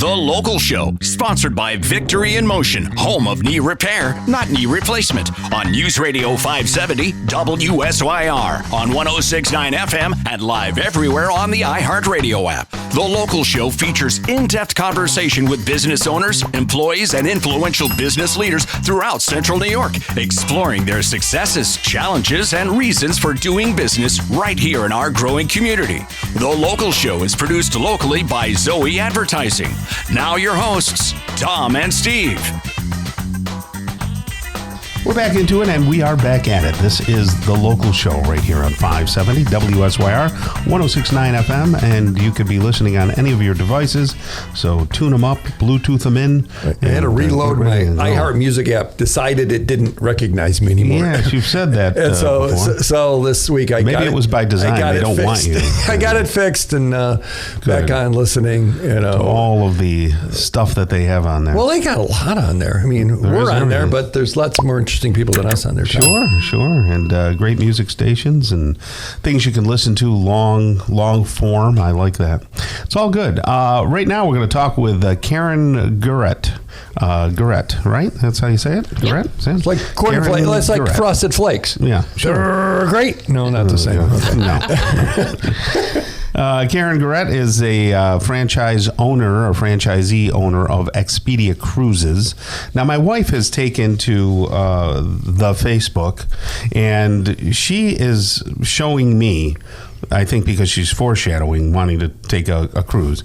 The Local Show, sponsored by Victory in Motion, home of knee repair, not knee replacement, on News Radio 570 WSYR, on 106.9 FM, and live everywhere on the iHeartRadio app. The Local Show features in-depth conversation with business owners, employees, and influential business leaders throughout Central New York, exploring their successes, challenges, and reasons for doing business right here in our growing community. The Local Show is produced locally by Zoe Advertising. Now your hosts, Tom and Steve. We're back into it, and we are back at it. This is The Local Show right here on 570 WSYR, 106.9 FM, and you could be listening on any of your devices, so tune them up, Bluetooth them in. I had to reload my iHeart Music app, decided it didn't recognize me anymore. Yes, you've said that and so this week I got it. Maybe it was by design, they don't want you. I got it fixed and back on listening. To all of the stuff that they have on there. Well, they got a lot on there. I mean, we're on there, but there's lots more interesting people than us on there. Sure. And great music stations and things you can listen to long form. I like that. It's all good. Right now we're going to talk with Karen Guerrette. Guerrette, right? That's how you say it? Guerrette? It's like corn flakes. It's like Frosted Flakes. Yeah, sure. They're great. No, not the same. No. Karen Guerrette is a franchise owner or franchisee owner of Expedia Cruises. Now, my wife has taken to the Facebook, and she is showing me, I think because she's foreshadowing wanting to take a cruise,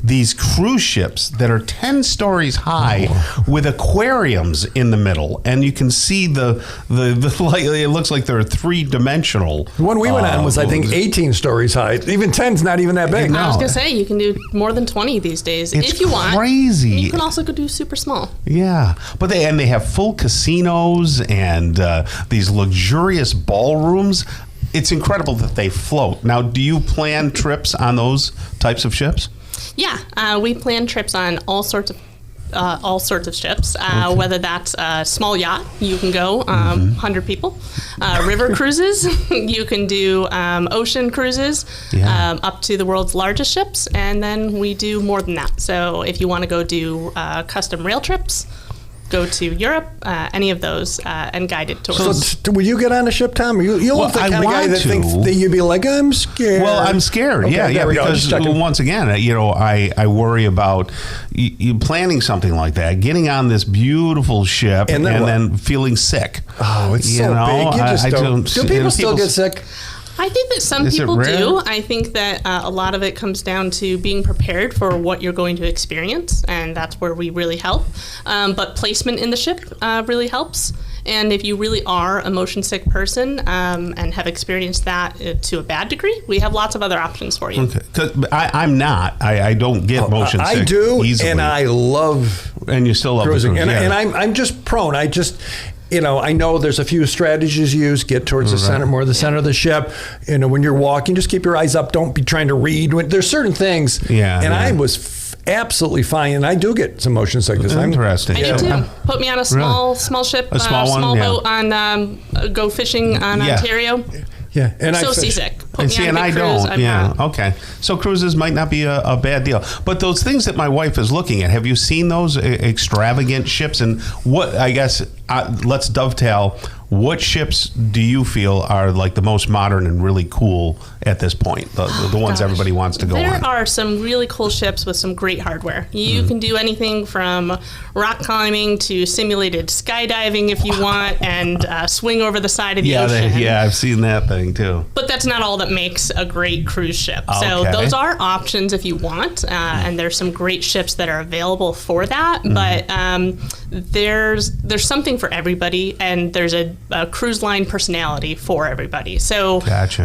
these cruise ships that are 10 stories high with aquariums in the middle, and you can see the like, it looks like they're three-dimensional. The one we went on was, I think, 18 stories high. Even 10's not even that big. I was going to say, you can do more than 20 these days if you want. It's crazy. You can also go do super small. Yeah, but they have full casinos and these luxurious ballrooms. It's incredible that they float. Now, do you plan trips on those types of ships? Yeah, we plan trips on all sorts of ships, whether that's a small yacht, you can go 100 people, river cruises, you can do ocean cruises, up to the world's largest ships, and then we do more than that. So if you want to go do custom rail trips, go to Europe, any of those, and guided tours. So, will you get on a ship, Tom? You look the kind of guy that thinks that you'd be like, I'm scared. Well, I'm scared. Okay, yeah, because once again, I worry about you planning something like that, getting on this beautiful ship, and then feeling sick. Oh, it's so big. You just don't. Do people still get sick? I think that some people do. I think that a lot of it comes down to being prepared for what you're going to experience, and that's where we really help. But placement in the ship really helps. And if you really are a motion sick person and have experienced that to a bad degree, we have lots of other options for you. Okay, because I'm not. I don't get motion sick. I do, easily. And I love. And you still love cruising, the cruise, and I'm just prone. I know there's a few strategies you use. Get towards the center, more the center of the ship. When you're walking, just keep your eyes up. Don't be trying to read. There's certain things. I was absolutely fine, and I do get some motion sickness. Interesting. I do too. Put me on a small ship, a small boat on go fishing on Ontario. Yeah, and so seasick. I don't. Okay. So cruises might not be a bad deal, but those things that my wife is looking at, have you seen those extravagant ships? And what I guess let's dovetail. What ships do you feel are like the most modern and really cool at this point? The ones everybody wants to go on. There are some really cool ships with some great hardware. You can do anything from rock climbing to simulated skydiving if you want, and swing over the side of the ocean. I've seen that thing too. But that's not all that makes a great cruise ship. So those are options if you want, and there's some great ships that are available for that. But there's something for everybody, and there's a cruise line personality for everybody. So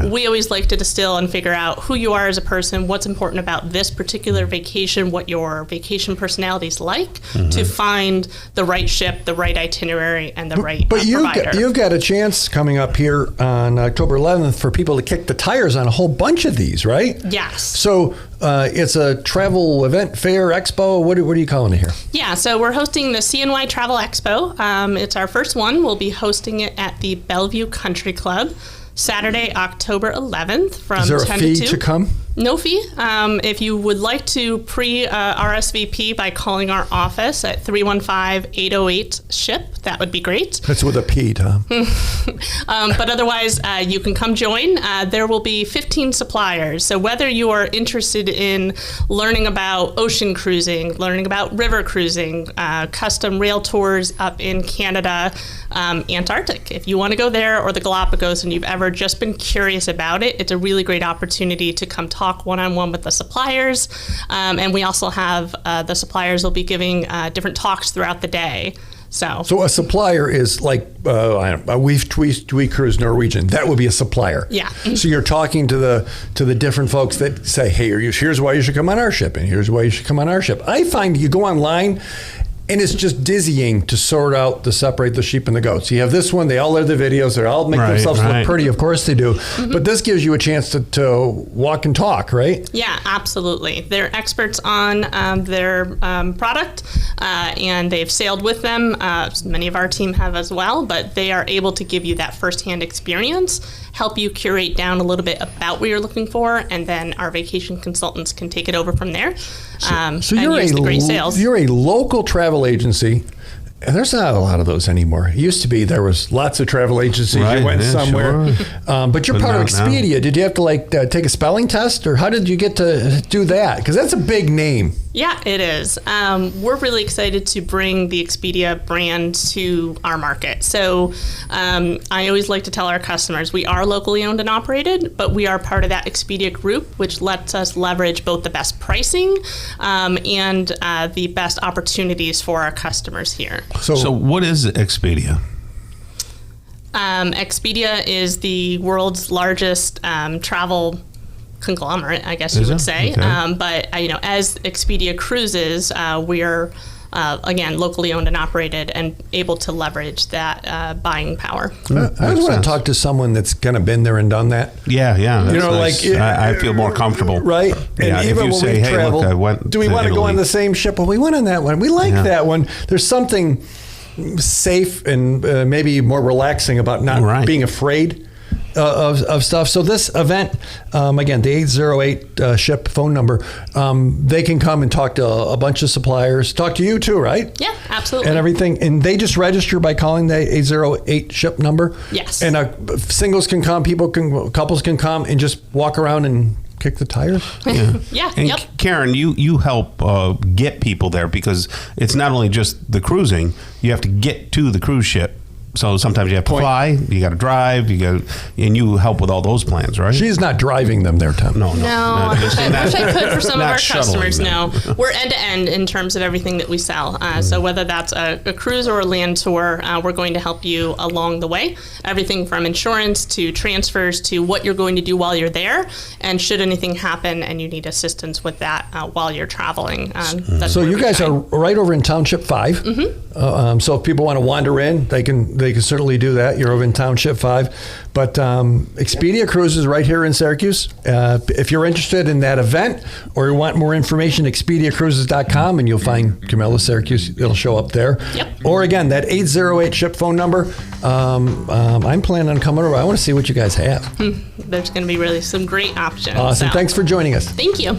we always like to distill and figure out who you are as a person, what's important about this particular vacation, what your vacation personality is like, to find the right ship, the right itinerary, and the right provider. But you've got a chance coming up here on October 11th for people to kick the tires on a whole bunch of these, right? Yes. So it's a travel event, fair, expo. What are you calling it here? Yeah, so we're hosting the CNY Travel Expo. It's our first one. We'll be hosting it at the Bellevue Country Club, Saturday, October 11th from 10 to 2. Is there a fee to come? No fee. If you would like to RSVP by calling our office at 315-808-SHIP, that would be great. That's with a P, Tom. But otherwise, you can come join. There will be 15 suppliers. So whether you are interested in learning about ocean cruising, learning about river cruising, custom rail tours up in Canada, Antarctic, if you want to go there, or the Galapagos, and you've ever just been curious about it, it's a really great opportunity to come talk one-on-one with the suppliers. And we also have the suppliers will be giving different talks throughout the day. So a supplier is like, I don't know, we cruise Norwegian. That would be a supplier. Yeah. So you're talking to the different folks that say, hey, here's why you should come on our ship, and here's why you should come on our ship. I find you go online, and it's just dizzying to separate the sheep and the goats. You have this one, they all have the videos, they all make themselves look pretty, of course they do. Mm-hmm. But this gives you a chance to walk and talk, right? Yeah, absolutely. They're experts on their product, and they've sailed with them. Many of our team have as well, but they are able to give you that firsthand experience, help you curate down a little bit about what you're looking for, and then our vacation consultants can take it over from there. So you're a local travel agency. And there's not a lot of those anymore. It used to be there was lots of travel agencies. You went somewhere. Sure. But you're part of Expedia. Now. Did you have to take a spelling test, or how did you get to do that? Because that's a big name. Yeah, it is. We're really excited to bring the Expedia brand to our market. So I always like to tell our customers we are locally owned and operated, but we are part of that Expedia group, which lets us leverage both the best pricing and the best opportunities for our customers here. So what is Expedia? Expedia is the world's largest travel conglomerate, I guess you would say. Okay. But as Expedia Cruises, we are again locally owned and operated and able to leverage that buying power. I just want to talk to someone that's kind of been there and done that. Yeah. Nice. Like I feel more comfortable, right? Yeah, and even if you say, hey, traveled, look, I went do we want to go on the same ship? Well, we went on that one. We like that one. There's something safe and maybe more relaxing about not being afraid of stuff. So this event, again, the 808 SHIP phone number, they can come and talk to a bunch of suppliers, talk to you too, right? Yeah, absolutely. And everything. And they just register by calling the 808 SHIP number? Yes. And singles can come, couples can come and just walk around and kick the tires. Yeah. And Karen, you help get people there, because it's not only just the cruising, you have to get to the cruise ship. So sometimes you have to fly, you got to drive, and you help with all those plans, right? She's not driving them there, Tom. No. I wish I could for some of our customers. No, we're end to end in terms of everything that we sell. So whether that's a cruise or a land tour, we're going to help you along the way. Everything from insurance to transfers to what you're going to do while you're there, and should anything happen and you need assistance with that while you're traveling. So you guys are right over in Township 5. Mm-hmm. So if people want to wander in, they can certainly do that. You're over in Township 5. But Expedia Cruises right here in Syracuse. If you're interested in that event or you want more information, expediacruises.com, and you'll find Camilla Syracuse. It'll show up there. Yep. Or again, that 808 SHIP phone number. I'm planning on coming over. I want to see what you guys have. There's going to be really some great options. Awesome. Thanks for joining us. Thank you.